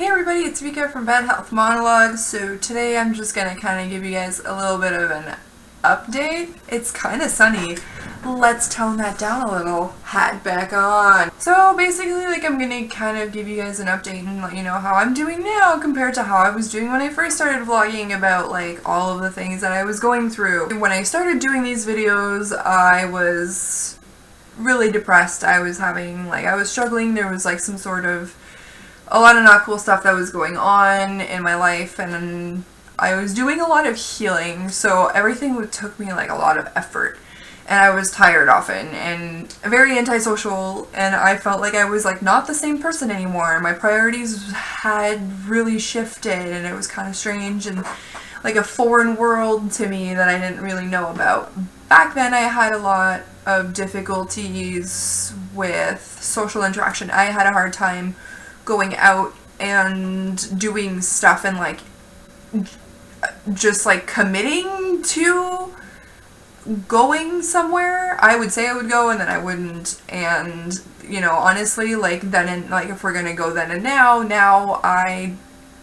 Hey everybody, it's Vika from Bad Health Monologues. So today I'm just gonna kind of give you guys a little bit of an update. It's kind of sunny. Let's tone that down a little. Hat back on. So basically, I'm gonna kind of give you guys an update and let you know how I'm doing now compared to how I was doing when I first started vlogging about all of the things that I was going through. When I started doing these videos, I was really depressed. I was struggling. There was some sort of a lot of not cool stuff that was going on in my life, and I was doing a lot of healing, so everything took me a lot of effort, and I was tired often and very antisocial, and I felt like I was not the same person anymore. My priorities had really shifted, and it was kind of strange and like a foreign world to me that I didn't really know about. Back then I had a lot of difficulties with social interaction. I had a hard time going out and doing stuff and just committing to going somewhere. I would say I would go and then I wouldn't, and honestly if we're gonna go then and now I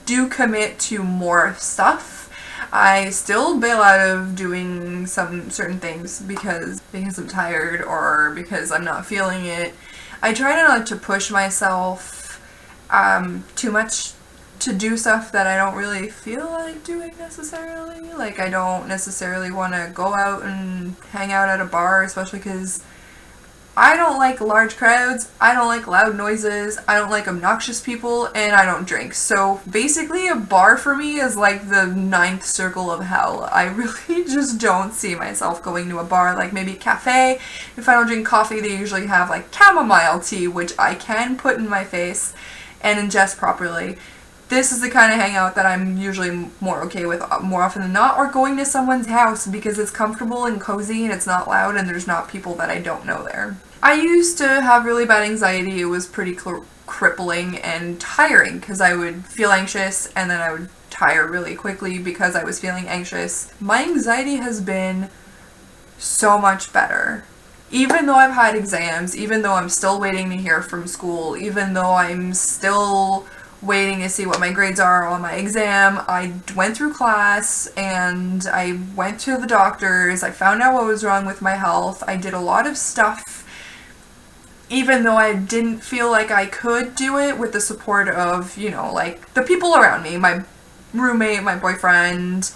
do commit to more stuff. I still bail out of doing some certain things because I'm tired or because I'm not feeling it. I try not to push myself too much to do stuff that I don't really feel like doing necessarily. I don't necessarily want to go out and hang out at a bar, especially because I don't like large crowds, I don't like loud noises, I don't like obnoxious people, and I don't drink. So basically a bar for me is like the ninth circle of hell. I really just don't see myself going to a bar, maybe a cafe. If I don't drink coffee, they usually have chamomile tea, which I can put in my face and ingest properly. This is the kind of hangout that I'm usually more okay with more often than not, or going to someone's house because it's comfortable and cozy and it's not loud and there's not people that I don't know there. I used to have really bad anxiety. It was pretty crippling and tiring because I would feel anxious and then I would tire really quickly because I was feeling anxious. My anxiety has been so much better. Even though I've had exams, even though I'm still waiting to hear from school, even though I'm still waiting to see what my grades are on my exam, I went through class and I went to the doctors, I found out what was wrong with my health, I did a lot of stuff, even though I didn't feel like I could do it with the support of, the people around me, my roommate, my boyfriend,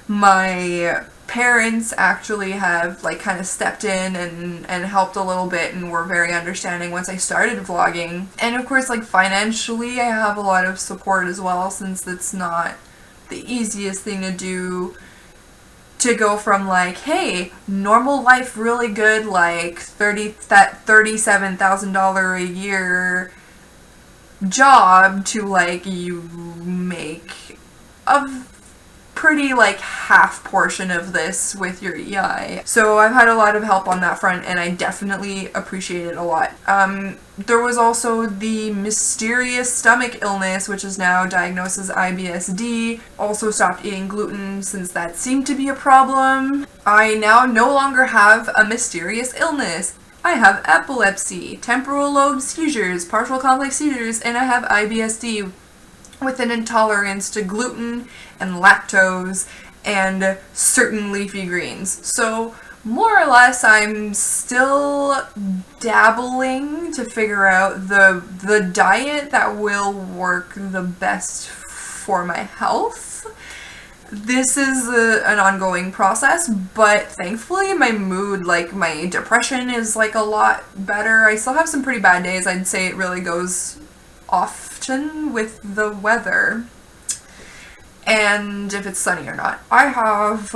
my parents actually have kind of stepped in and helped a little bit and were very understanding once I started vlogging. And of course financially I have a lot of support as well, since it's not the easiest thing to do to go from hey, normal life, really good, $37,000 a year job, to you make a pretty half portion of this with your EI. So I've had a lot of help on that front and I definitely appreciate it a lot. There was also the mysterious stomach illness, which is now diagnosed as IBSD. Also stopped eating gluten since that seemed to be a problem. I now no longer have a mysterious illness. I have epilepsy, temporal lobe seizures, partial complex seizures, and I have IBSD with an intolerance to gluten and lactose and certain leafy greens. So more or less I'm still dabbling to figure out the diet that will work the best for my health. This is an ongoing process, but thankfully my mood, my depression is a lot better. I still have some pretty bad days. I'd say it really goes often with the weather and if it's sunny or not. I have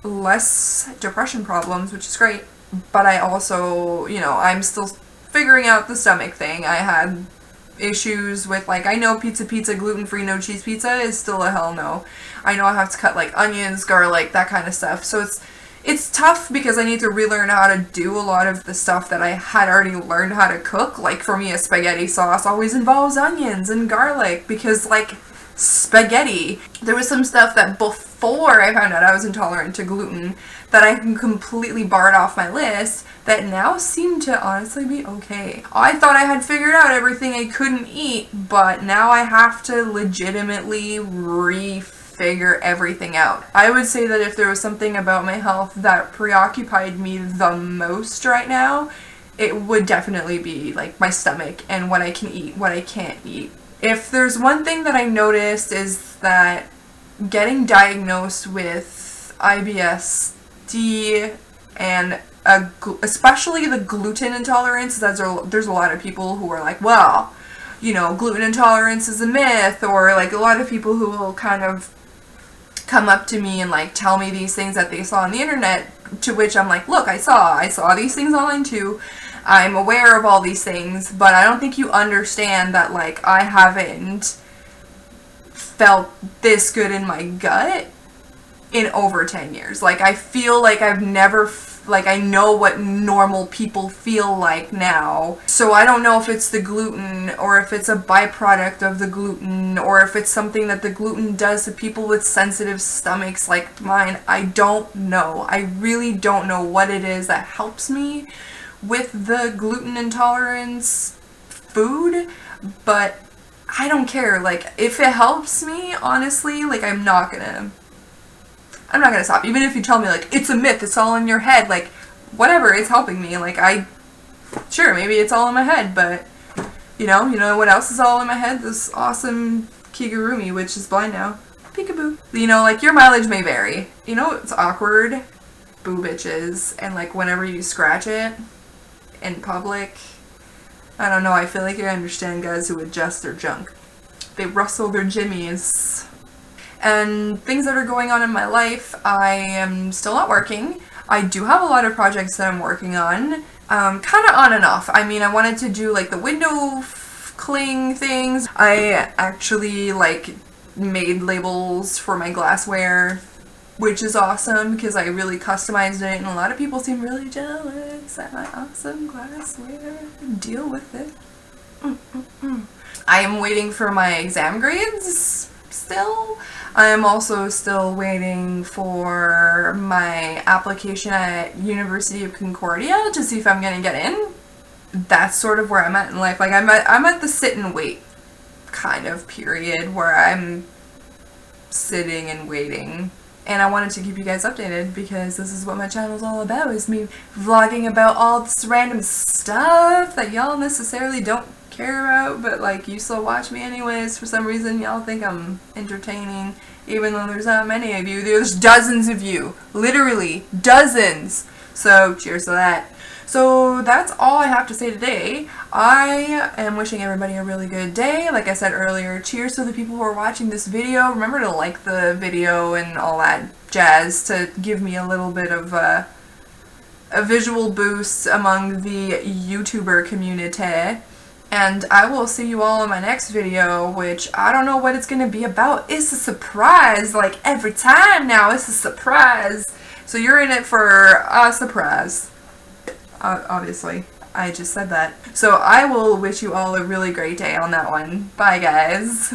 less depression problems, which is great, but I also, I'm still figuring out the stomach thing. I had issues with I know pizza, gluten-free, no cheese pizza is still a hell no. I know I have to cut onions, garlic, that kind of stuff. So it's tough because I need to relearn how to do a lot of the stuff that I had already learned how to cook. For me, a spaghetti sauce always involves onions and garlic because spaghetti. There was some stuff that before I found out I was intolerant to gluten that I completely barred off my list that now seem to honestly be okay. I thought I had figured out everything I couldn't eat, but now I have to legitimately refigure everything out. I would say that if there was something about my health that preoccupied me the most right now, it would definitely be like my stomach and what I can eat, what I can't eat. If there's one thing that I noticed is that getting diagnosed with IBS-D and especially the gluten intolerance, there's a lot of people who are like, well, you know, gluten intolerance is a myth, or like a lot of people who will kind of come up to me and like tell me these things that they saw on the internet, to which I'm like, look, I saw these things online too. I'm aware of all these things, but I don't think you understand that, like, I haven't felt this good in my gut in over 10 years. Like, I feel like I've never, like, I know what normal people feel like now. So I don't know if it's the gluten, or if it's a byproduct of the gluten, or if it's something that the gluten does to people with sensitive stomachs like mine. I don't know. I really don't know what it is that helps me with the gluten intolerance food, but I don't care. Like, if it helps me, honestly, like, I'm not gonna stop. Even if you tell me, like, it's a myth, it's all in your head, like, whatever, it's helping me. Like, sure, maybe it's all in my head, but, you know what else is all in my head? This awesome Kigurumi, which is blind now. Peekaboo. You know, like, your mileage may vary. You know, it's awkward, boo bitches, and, like, whenever you scratch it in public, I don't know, I feel like I understand guys who adjust their junk. They rustle their jimmies. And things that are going on in my life, I am still not working. I do have a lot of projects that I'm working on, kind of on and off. I mean, I wanted to do like the window cling things. I actually like made labels for my glassware, which is awesome because I really customized it, and a lot of people seem really jealous at my awesome glassware. Deal with it. I am waiting for my exam grades still. I am also still waiting for my application at University of Concordia to see if I'm gonna get in. That's sort of where I'm at in life. Like, I'm at the sit and wait kind of period where I'm sitting and waiting. And I wanted to keep you guys updated because this is what my channel's all about, is me vlogging about all this random stuff that y'all necessarily don't care about, but like, you still watch me anyways. For some reason, y'all think I'm entertaining, even though there's not many of you. There's dozens of you. Literally, dozens. So, cheers to that. So that's all I have to say today. I am wishing everybody a really good day. Like I said earlier, cheers to the people who are watching this video. Remember to like the video and all that jazz to give me a little bit of a visual boost among the YouTuber community. And I will see you all in my next video, which I don't know what it's going to be about. It's a surprise. Like, every time now, it's a surprise. So you're in it for a surprise. Obviously, I just said that. So I will wish you all a really great day on that one. Bye, guys.